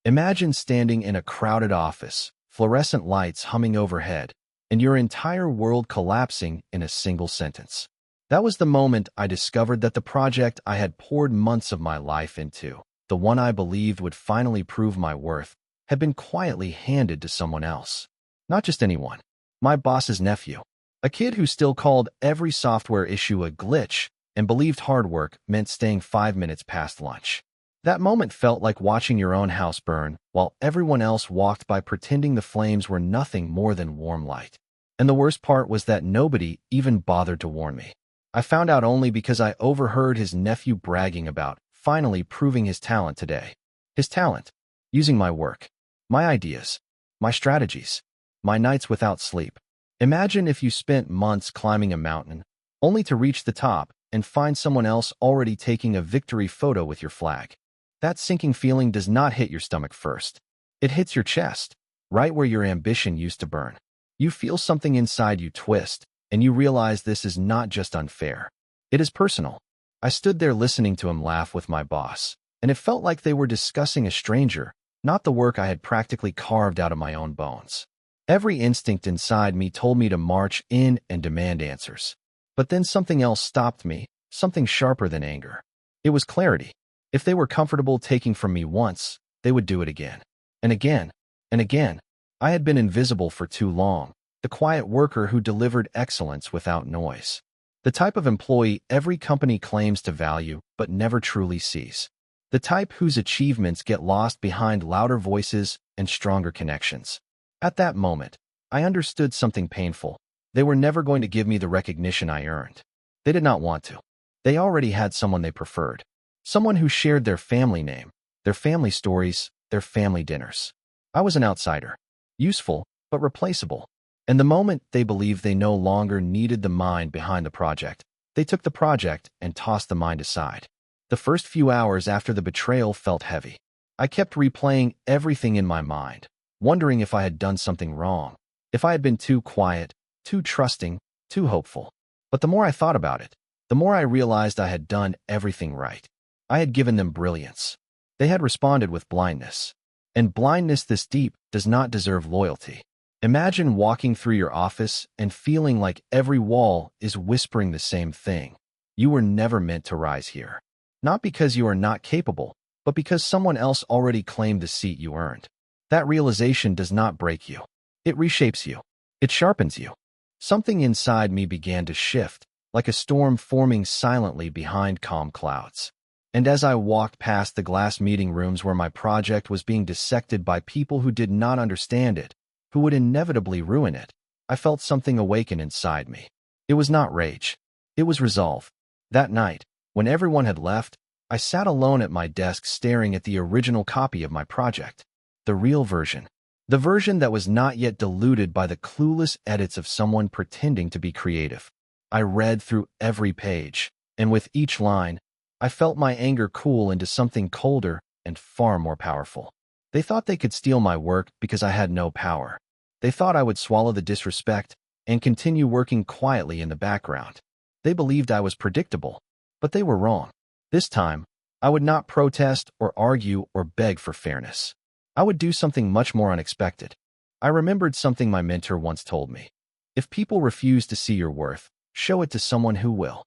Imagine standing in a crowded office, fluorescent lights humming overhead, and your entire world collapsing in a single sentence. That was the moment I discovered that the project I had poured months of my life into, the one I believed would finally prove my worth, had been quietly handed to someone else. Not just anyone. My boss's nephew. A kid who still called every software issue a glitch and believed hard work meant staying 5 minutes past lunch. That moment felt like watching your own house burn while everyone else walked by pretending the flames were nothing more than warm light. And the worst part was that nobody even bothered to warn me. I found out only because I overheard his nephew bragging about finally proving his talent today. His talent. Using my work. My ideas. My strategies. My nights without sleep. Imagine if you spent months climbing a mountain, only to reach the top and find someone else already taking a victory photo with your flag. That sinking feeling does not hit your stomach first. It hits your chest, right where your ambition used to burn. You feel something inside you twist, and you realize this is not just unfair. It is personal. I stood there listening to him laugh with my boss, and it felt like they were discussing a stranger, not the work I had practically carved out of my own bones. Every instinct inside me told me to march in and demand answers. But then something else stopped me, something sharper than anger. It was clarity. If they were comfortable taking from me once, they would do it again. And again. And again. I had been invisible for too long, the quiet worker who delivered excellence without noise. The type of employee every company claims to value but never truly sees. The type whose achievements get lost behind louder voices and stronger connections. At that moment, I understood something painful. They were never going to give me the recognition I earned. They did not want to. They already had someone they preferred. Someone who shared their family name, their family stories, their family dinners. I was an outsider. Useful, but replaceable. And the moment they believed they no longer needed the mind behind the project, they took the project and tossed the mind aside. The first few hours after the betrayal felt heavy. I kept replaying everything in my mind, wondering if I had done something wrong, if I had been too quiet, too trusting, too hopeful. But the more I thought about it, the more I realized I had done everything right. I had given them brilliance. They had responded with blindness. And blindness this deep does not deserve loyalty. Imagine walking through your office and feeling like every wall is whispering the same thing. You were never meant to rise here. Not because you are not capable, but because someone else already claimed the seat you earned. That realization does not break you. It reshapes you. It sharpens you. Something inside me began to shift, like a storm forming silently behind calm clouds. And as I walked past the glass meeting rooms where my project was being dissected by people who did not understand it, who would inevitably ruin it, I felt something awaken inside me. It was not rage. It was resolve. That night, when everyone had left, I sat alone at my desk staring at the original copy of my project. The real version. The version that was not yet diluted by the clueless edits of someone pretending to be creative. I read through every page, and with each line, I felt my anger cool into something colder and far more powerful. They thought they could steal my work because I had no power. They thought I would swallow the disrespect and continue working quietly in the background. They believed I was predictable, but they were wrong. This time, I would not protest or argue or beg for fairness. I would do something much more unexpected. I remembered something my mentor once told me. If people refuse to see your worth, show it to someone who will.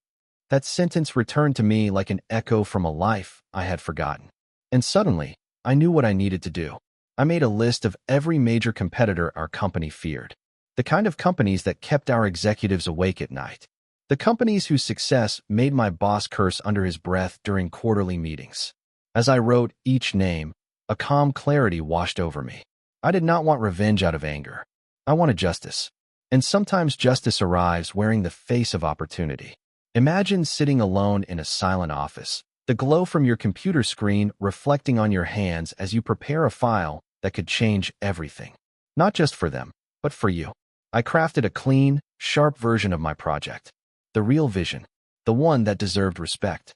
That sentence returned to me like an echo from a life I had forgotten. And suddenly, I knew what I needed to do. I made a list of every major competitor our company feared. The kind of companies that kept our executives awake at night. The companies whose success made my boss curse under his breath during quarterly meetings. As I wrote each name, a calm clarity washed over me. I did not want revenge out of anger. I wanted justice. And sometimes justice arrives wearing the face of opportunity. Imagine sitting alone in a silent office, the glow from your computer screen reflecting on your hands as you prepare a file that could change everything. Not just for them, but for you. I crafted a clean, sharp version of my project. The real vision. The one that deserved respect.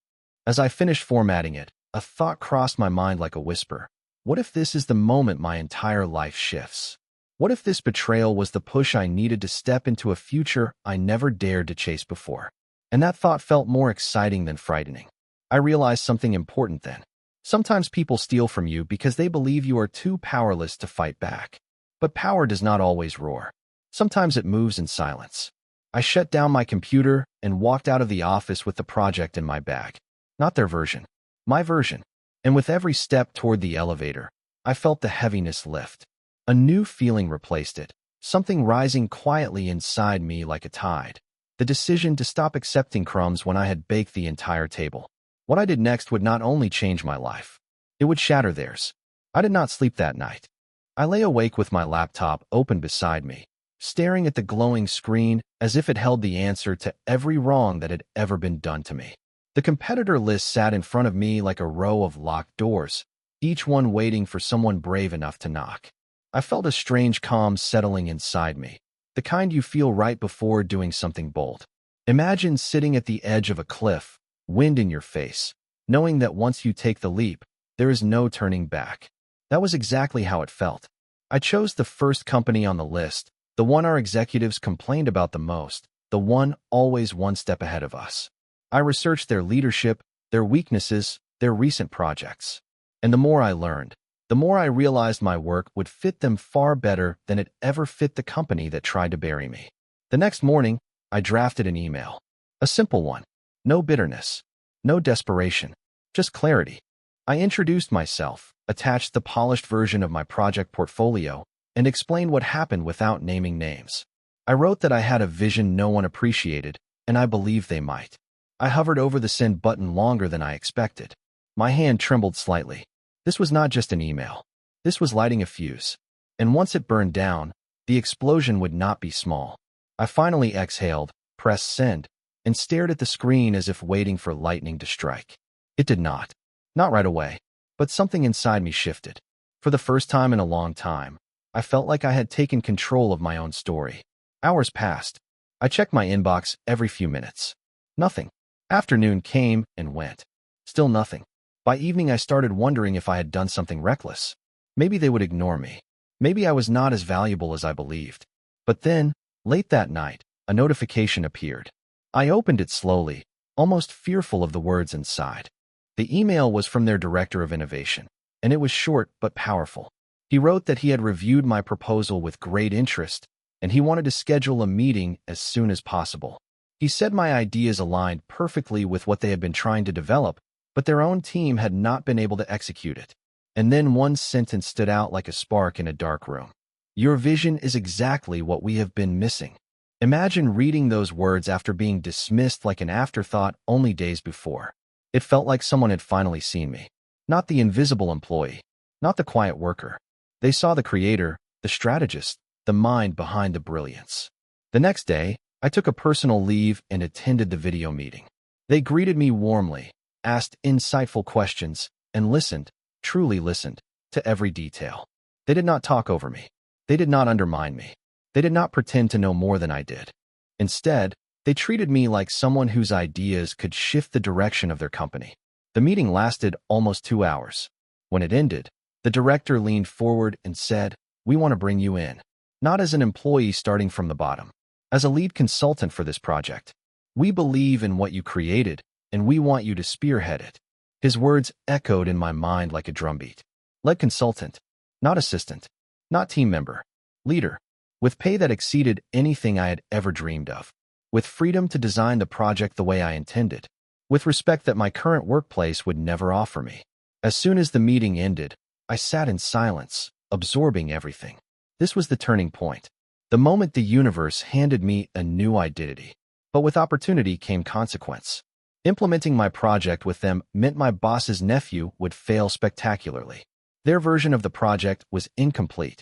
As I finished formatting it, a thought crossed my mind like a whisper. What if this is the moment my entire life shifts? What if this betrayal was the push I needed to step into a future I never dared to chase before? And that thought felt more exciting than frightening. I realized something important then. Sometimes people steal from you because they believe you are too powerless to fight back. But power does not always roar. Sometimes it moves in silence. I shut down my computer and walked out of the office with the project in my bag. Not their version, my version. And with every step toward the elevator, I felt the heaviness lift. A new feeling replaced it, something rising quietly inside me like a tide. The decision to stop accepting crumbs when I had baked the entire table. What I did next would not only change my life, it would shatter theirs. I did not sleep that night. I lay awake with my laptop open beside me, staring at the glowing screen as if it held the answer to every wrong that had ever been done to me. The competitor list sat in front of me like a row of locked doors, each one waiting for someone brave enough to knock. I felt a strange calm settling inside me, the kind you feel right before doing something bold. Imagine sitting at the edge of a cliff, wind in your face, knowing that once you take the leap, there is no turning back. That was exactly how it felt. I chose the first company on the list, the one our executives complained about the most, the one always one step ahead of us. I researched their leadership, their weaknesses, their recent projects. And the more I learned, the more I realized my work would fit them far better than it ever fit the company that tried to bury me. The next morning, I drafted an email. A simple one. No bitterness. No desperation. Just clarity. I introduced myself, attached the polished version of my project portfolio, and explained what happened without naming names. I wrote that I had a vision no one appreciated, and I believed they might. I hovered over the send button longer than I expected. My hand trembled slightly. This was not just an email. This was lighting a fuse. And once it burned down, the explosion would not be small. I finally exhaled, pressed send, and stared at the screen as if waiting for lightning to strike. It did not. Not right away. But something inside me shifted. For the first time in a long time, I felt like I had taken control of my own story. Hours passed. I checked my inbox every few minutes. Nothing. Afternoon came and went. Still nothing. By evening, I started wondering if I had done something reckless. Maybe they would ignore me. Maybe I was not as valuable as I believed. But then, late that night, a notification appeared. I opened it slowly, almost fearful of the words inside. The email was from their director of innovation, and it was short but powerful. He wrote that he had reviewed my proposal with great interest, and he wanted to schedule a meeting as soon as possible. He said my ideas aligned perfectly with what they had been trying to develop, but their own team had not been able to execute it. And then one sentence stood out like a spark in a dark room. Your vision is exactly what we have been missing. Imagine reading those words after being dismissed like an afterthought only days before. It felt like someone had finally seen me. Not the invisible employee, not the quiet worker. They saw the creator, the strategist, the mind behind the brilliance. The next day, I took a personal leave and attended the video meeting. They greeted me warmly, asked insightful questions, and listened, truly listened, to every detail. They did not talk over me. They did not undermine me. They did not pretend to know more than I did. Instead, they treated me like someone whose ideas could shift the direction of their company. The meeting lasted almost 2 hours. When it ended, the director leaned forward and said, "We want to bring you in. Not as an employee starting from the bottom. As a lead consultant for this project. We believe in what you created, and we want you to spearhead it." His words echoed in my mind like a drumbeat. Lead consultant. Not assistant. Not team member. Leader. With pay that exceeded anything I had ever dreamed of. With freedom to design the project the way I intended. With respect that my current workplace would never offer me. As soon as the meeting ended, I sat in silence, absorbing everything. This was the turning point. The moment the universe handed me a new identity. But with opportunity came consequence. Implementing my project with them meant my boss's nephew would fail spectacularly. Their version of the project was incomplete.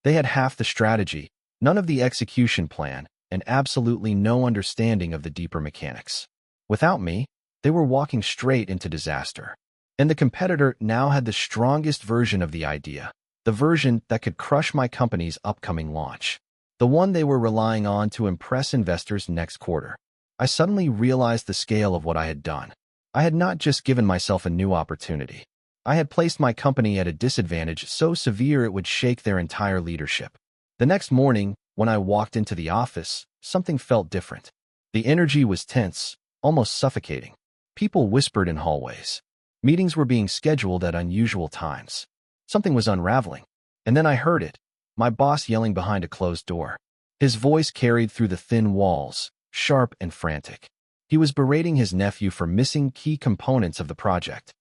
They had half the strategy, none of the execution plan, and absolutely no understanding of the deeper mechanics. Without me, they were walking straight into disaster. And the competitor now had the strongest version of the idea, the version that could crush my company's upcoming launch. The one they were relying on to impress investors next quarter. I suddenly realized the scale of what I had done. I had not just given myself a new opportunity. I had placed my company at a disadvantage so severe it would shake their entire leadership. The next morning, when I walked into the office, something felt different. The energy was tense, almost suffocating. People whispered in hallways. Meetings were being scheduled at unusual times. Something was unraveling. And then I heard it, my boss yelling behind a closed door. His voice carried through the thin walls, sharp and frantic. He was berating his nephew for missing key components of the project.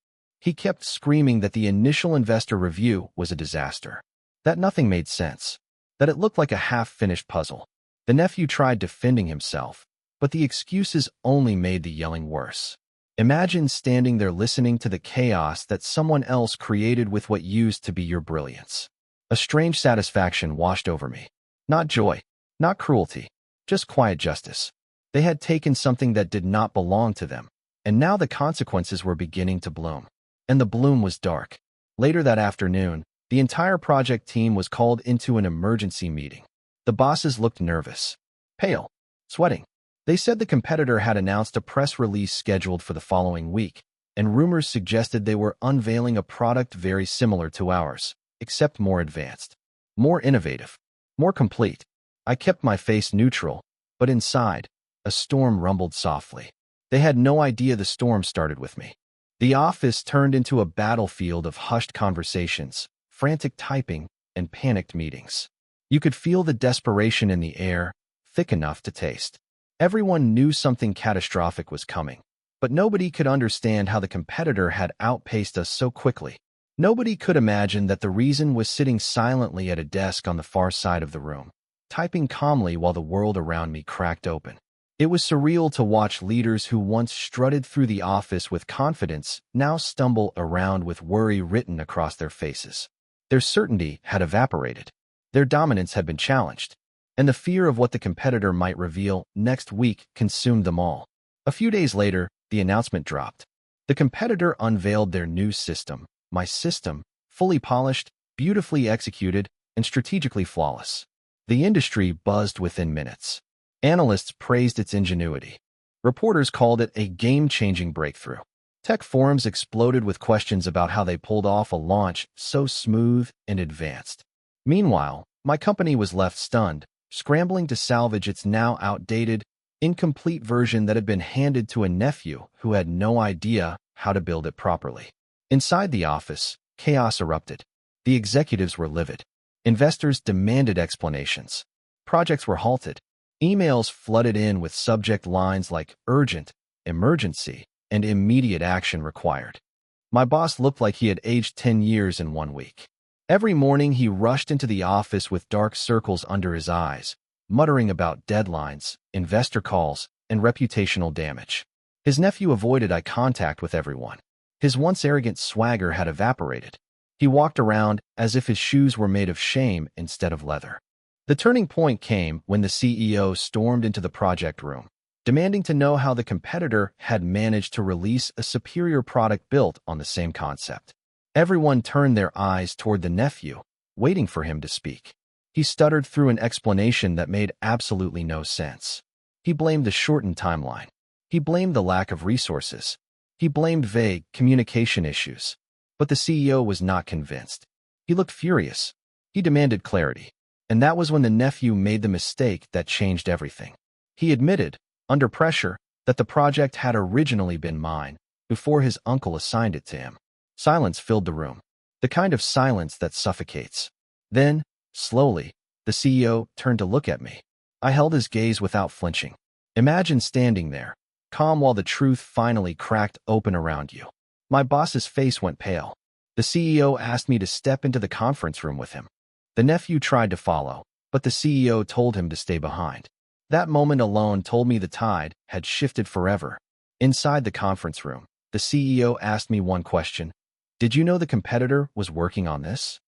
He kept screaming that the initial investor review was a disaster, that nothing made sense, that it looked like a half-finished puzzle. The nephew tried defending himself, but the excuses only made the yelling worse. Imagine standing there listening to the chaos that someone else created with what used to be your brilliance. A strange satisfaction washed over me. Not joy, not cruelty, just quiet justice. They had taken something that did not belong to them, and now the consequences were beginning to bloom. And the bloom was dark. Later that afternoon, the entire project team was called into an emergency meeting. The bosses looked nervous, pale, sweating. They said the competitor had announced a press release scheduled for the following week, and rumors suggested they were unveiling a product very similar to ours, except more advanced, more innovative, more complete. I kept my face neutral, but inside, a storm rumbled softly. They had no idea the storm started with me. The office turned into a battlefield of hushed conversations, frantic typing, and panicked meetings. You could feel the desperation in the air, thick enough to taste. Everyone knew something catastrophic was coming, but nobody could understand how the competitor had outpaced us so quickly. Nobody could imagine that the reason was sitting silently at a desk on the far side of the room, typing calmly while the world around me cracked open. It was surreal to watch leaders who once strutted through the office with confidence now stumble around with worry written across their faces. Their certainty had evaporated. Their dominance had been challenged, and the fear of what the competitor might reveal next week consumed them all. A few days later, the announcement dropped. The competitor unveiled their new system, my system, fully polished, beautifully executed, and strategically flawless. The industry buzzed within minutes. Analysts praised its ingenuity. Reporters called it a game-changing breakthrough. Tech forums exploded with questions about how they pulled off a launch so smooth and advanced. Meanwhile, my company was left stunned, scrambling to salvage its now outdated, incomplete version that had been handed to a nephew who had no idea how to build it properly. Inside the office, chaos erupted. The executives were livid. Investors demanded explanations. Projects were halted. Emails flooded in with subject lines like urgent, emergency, and immediate action required. My boss looked like he had aged 10 years in 1 week. Every morning he rushed into the office with dark circles under his eyes, muttering about deadlines, investor calls, and reputational damage. His nephew avoided eye contact with everyone. His once arrogant swagger had evaporated. He walked around as if his shoes were made of shame instead of leather. The turning point came when the CEO stormed into the project room, demanding to know how the competitor had managed to release a superior product built on the same concept. Everyone turned their eyes toward the nephew, waiting for him to speak. He stuttered through an explanation that made absolutely no sense. He blamed the shortened timeline. He blamed the lack of resources. He blamed vague communication issues. But the CEO was not convinced. He looked furious. He demanded clarity. And that was when the nephew made the mistake that changed everything. He admitted, under pressure, that the project had originally been mine, before his uncle assigned it to him. Silence filled the room, the kind of silence that suffocates. Then, slowly, the CEO turned to look at me. I held his gaze without flinching. Imagine standing there, calm while the truth finally cracked open around you. My boss's face went pale. The CEO asked me to step into the conference room with him. The nephew tried to follow, but the CEO told him to stay behind. That moment alone told me the tide had shifted forever. Inside the conference room, the CEO asked me one question. Did you know the competitor was working on this?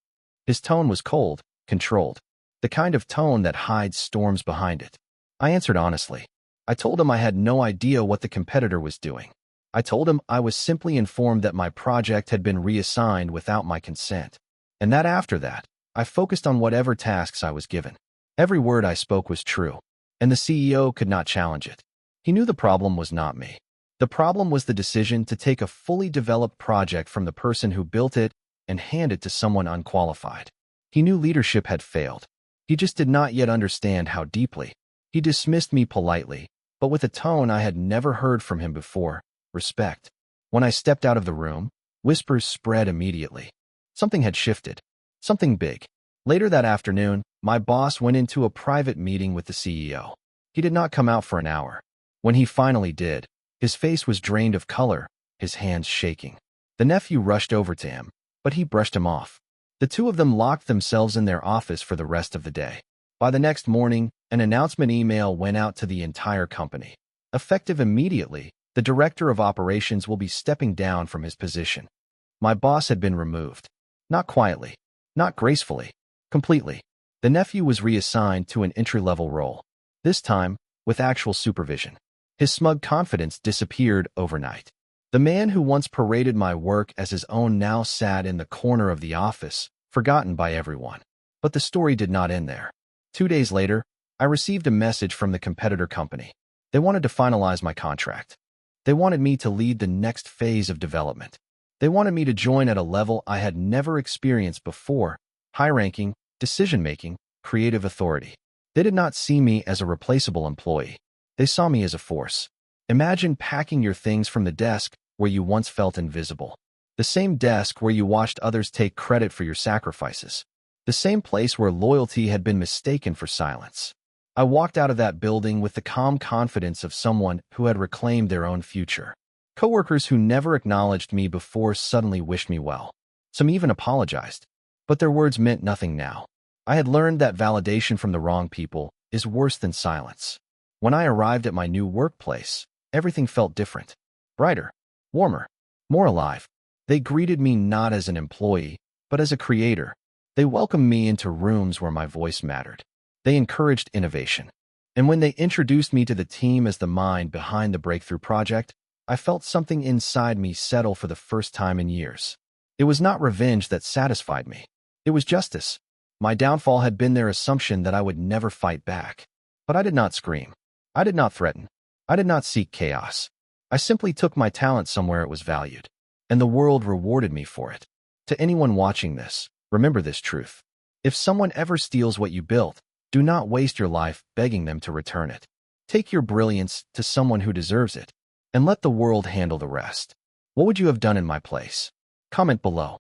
His tone was cold, controlled, the kind of tone that hides storms behind it. I answered honestly. I told him I had no idea what the competitor was doing. I told him I was simply informed that my project had been reassigned without my consent, and that after that, I focused on whatever tasks I was given. Every word I spoke was true, and the CEO could not challenge it. He knew the problem was not me. The problem was the decision to take a fully developed project from the person who built it and hand it to someone unqualified. He knew leadership had failed. He just did not yet understand how deeply. He dismissed me politely, but with a tone I had never heard from him before, respect. When I stepped out of the room, Whispers spread immediately. Something had shifted. Something big. Later that afternoon, my boss went into a private meeting with the CEO. He did not come out for an hour. When he finally did, his face was drained of color, his hands shaking. The nephew rushed over to him, but he brushed him off. The two of them locked themselves in their office for the rest of the day. By the next morning, an announcement email went out to the entire company. Effective immediately, the director of operations will be stepping down from his position. My boss had been removed. Not quietly, not gracefully, completely. The nephew was reassigned to an entry-level role. This time, with actual supervision. His smug confidence disappeared overnight. The man who once paraded my work as his own now sat in the corner of the office, forgotten by everyone. But the story did not end there. 2 days later, I received a message from the competitor company. They wanted to finalize my contract. They wanted me to lead the next phase of development. They wanted me to join at a level I had never experienced before, high-ranking, decision-making, creative authority. They did not see me as a replaceable employee. They saw me as a force. Imagine packing your things from the desk where you once felt invisible. The same desk where you watched others take credit for your sacrifices. The same place where loyalty had been mistaken for silence. I walked out of that building with the calm confidence of someone who had reclaimed their own future. Coworkers who never acknowledged me before suddenly wished me well. Some even apologized. But their words meant nothing now. I had learned that validation from the wrong people is worse than silence. When I arrived at my new workplace, everything felt different. Brighter, warmer, more alive. They greeted me not as an employee, but as a creator. They welcomed me into rooms where my voice mattered. They encouraged innovation. And when they introduced me to the team as the mind behind the breakthrough project, I felt something inside me settle for the first time in years. It was not revenge that satisfied me. It was justice. My downfall had been their assumption that I would never fight back. But I did not scream. I did not threaten. I did not seek chaos. I simply took my talent somewhere it was valued. And the world rewarded me for it. To anyone watching this, remember this truth. If someone ever steals what you built, do not waste your life begging them to return it. Take your brilliance to someone who deserves it, and let the world handle the rest. What would you have done in my place? Comment below.